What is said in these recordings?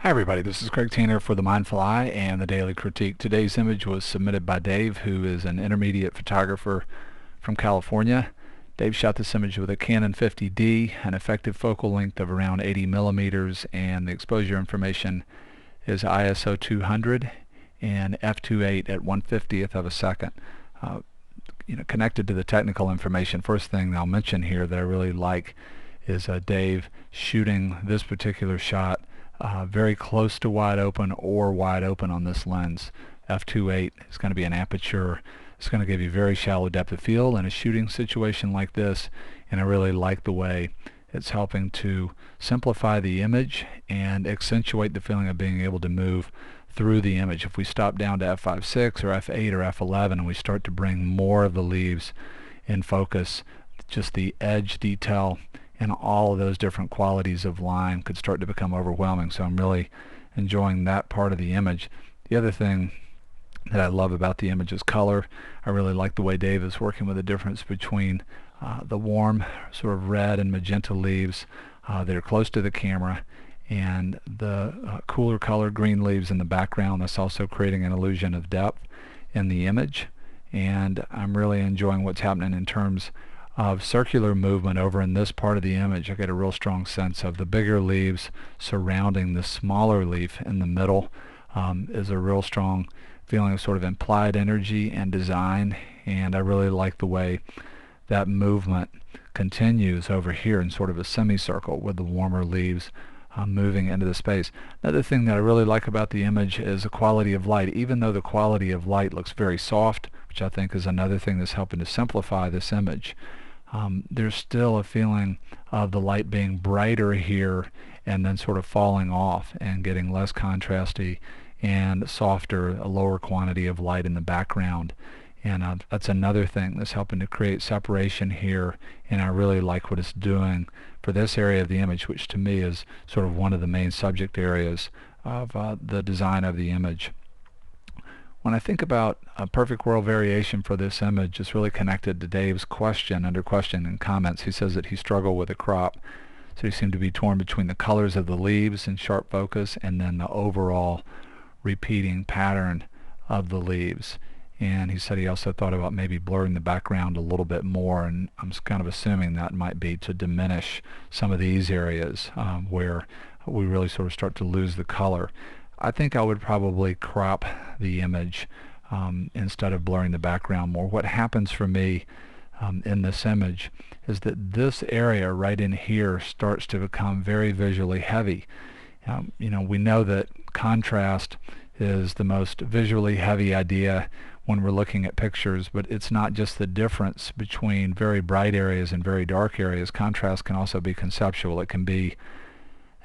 Hi everybody, this is Craig Tanner for the Mindful Eye and the Daily Critique. Today's image was submitted by Dave, who is an intermediate photographer from California. Dave shot this image with a Canon 50D, an effective focal length of around 80 millimeters, and the exposure information is ISO 200 and f2.8 at 1/50th of a second. Connected to the technical information, first thing I'll mention here that I really like is Dave shooting this particular shot very close to wide open or wide open on this lens. f2.8 is going to be an aperture. It's going to give you very shallow depth of field in a shooting situation like this, and I really like the way it's helping to simplify the image and accentuate the feeling of being able to move through the image. If we stop down to f5.6 or f8 or f11 and we start to bring more of the leaves in focus, just the edge detail and all of those different qualities of line could start to become overwhelming. So I'm really enjoying that part of the image. The other thing that I love about the image is color. I really like the way Dave is working with the difference between the warm sort of red and magenta leaves that are close to the camera and the cooler color green leaves in the background. That's also creating an illusion of depth in the image, and I'm really enjoying what's happening in terms of circular movement over in this part of the image. I get a real strong sense of the bigger leaves surrounding the smaller leaf in the middle. Is a real strong feeling of sort of implied energy and design, and I really like the way that movement continues over here in sort of a semicircle with the warmer leaves moving into the space. Another thing that I really like about the image is the quality of light. Even though the quality of light looks very soft, which I think is another thing that's helping to simplify this image, there's still a feeling of the light being brighter here and then sort of falling off and getting less contrasty and softer, a lower quantity of light in the background. And that's another thing that's helping to create separation here, and I really like what it's doing for this area of the image, which to me is sort of one of the main subject areas of the design of the image. When I think about a perfect world variation for this image, it's really connected to Dave's question under question and comments. He says that he struggled with a crop, so he seemed to be torn between the colors of the leaves in sharp focus and then the overall repeating pattern of the leaves. And he said he also thought about maybe blurring the background a little bit more, and I'm kind of assuming that might be to diminish some of these areas where we really sort of start to lose the color. I think I would probably crop the image instead of blurring the background more. What happens for me in this image is that this area right in here starts to become very visually heavy. We know that contrast is the most visually heavy idea when we're looking at pictures, but it's not just the difference between very bright areas and very dark areas. Contrast can also be conceptual. It can be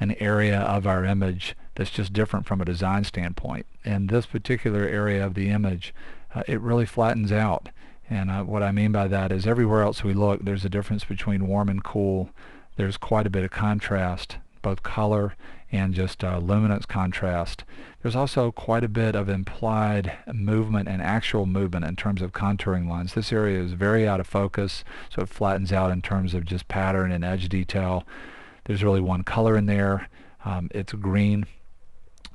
an area of our image that's just different from a design standpoint. And this particular area of the image, it really flattens out. And what I mean by that is everywhere else we look, there's a difference between warm and cool. There's quite a bit of contrast, both color and just luminance contrast. There's also quite a bit of implied movement and actual movement in terms of contouring lines. This area is very out of focus, so it flattens out in terms of just pattern and edge detail. There's really one color in there. It's green,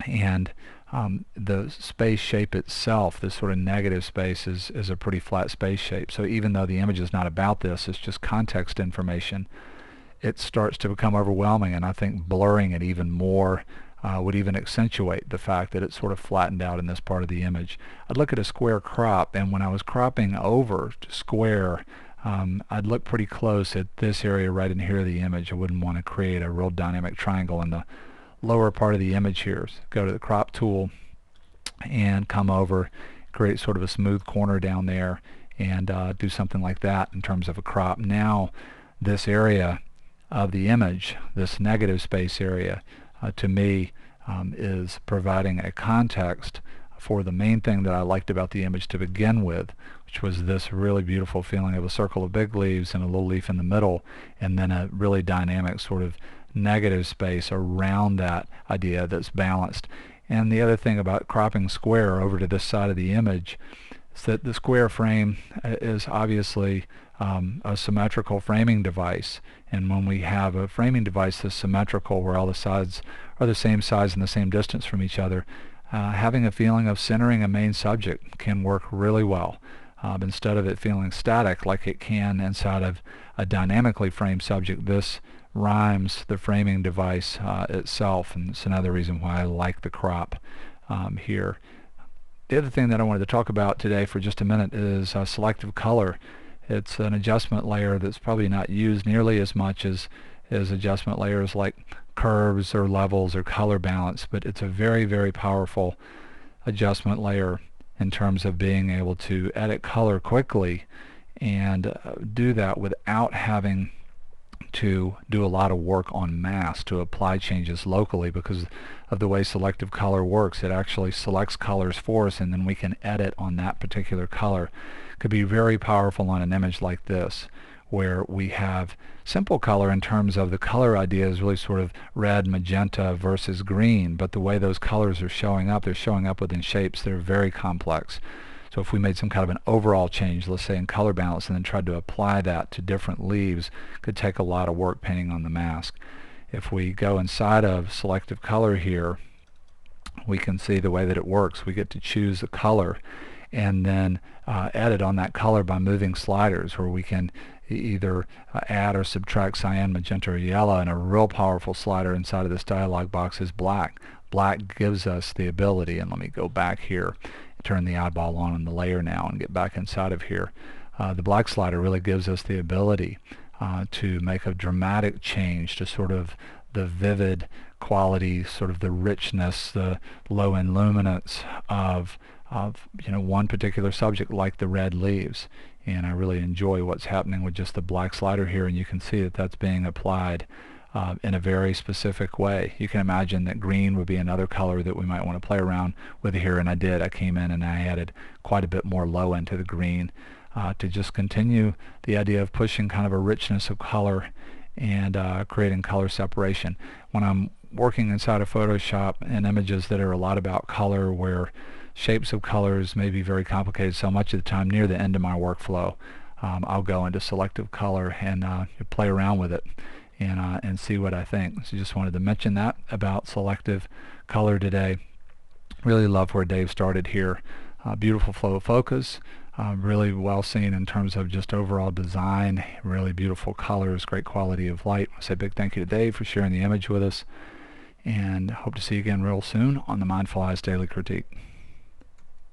and the space shape itself, this sort of negative space, is a pretty flat space shape. So even though the image is not about this, it's just context information, it starts to become overwhelming, and I think blurring it even more would even accentuate the fact that it's sort of flattened out in this part of the image. I'd look at a square crop, and when I was cropping over to square, I'd look pretty close at this area right in here of the image. I wouldn't want to create a real dynamic triangle in the lower part of the image here. So go to the crop tool and come over, create sort of a smooth corner down there, and do something like that in terms of a crop. Now this area of the image, this negative space area, to me is providing a context for the main thing that I liked about the image to begin with, which was this really beautiful feeling of a circle of big leaves and a little leaf in the middle, and then a really dynamic sort of negative space around that idea that's balanced. And the other thing about cropping square over to this side of the image is that the square frame is obviously a symmetrical framing device. And when we have a framing device that's symmetrical, where all the sides are the same size and the same distance from each other, having a feeling of centering a main subject can work really well. Instead of it feeling static like it can inside of a dynamically framed subject, this rhymes the framing device itself, and it's another reason why I like the crop here. The other thing that I wanted to talk about today for just a minute is selective color. It's an adjustment layer that's probably not used nearly as much as adjustment layers like curves or levels or color balance, but it's a very, very powerful adjustment layer in terms of being able to edit color quickly and do that without having to do a lot of work on mask to apply changes locally. Because of the way selective color works, it actually selects colors for us, and then we can edit on that particular color. It could be very powerful on an image like this, where we have simple color in terms of the color idea is really sort of red, magenta versus green, but the way those colors are showing up, they're showing up within shapes that are very complex. So if we made some kind of an overall change, let's say in color balance, and then tried to apply that to different leaves, it could take a lot of work painting on the mask. If we go inside of selective color here, we can see the way that it works. We get to choose the color and then edit on that color by moving sliders, where we can either add or subtract cyan, magenta, or yellow. And a real powerful slider inside of this dialog box is black. Black gives us the ability, and let me go back here, turn the eyeball on the layer now and get back inside of here. The black slider really gives us the ability to make a dramatic change to sort of the vivid quality, sort of the richness, the low in luminance of one particular subject, like the red leaves. And I really enjoy what's happening with just the black slider here, and you can see that that's being applied in a very specific way. You can imagine that green would be another color that we might want to play around with here, and I did. I came in and I added quite a bit more low into the green to just continue the idea of pushing kind of a richness of color and creating color separation. When I'm working inside of Photoshop in images that are a lot about color, where shapes of colors may be very complicated, so much of the time near the end of my workflow, I'll go into selective color and play around with it and see what I think. So just wanted to mention that about selective color today. Really love where Dave started here. Beautiful flow of focus, really well seen in terms of just overall design, really beautiful colors, great quality of light. I say a big thank you to Dave for sharing the image with us, and hope to see you again real soon on the Mindful Eyes Daily Critique.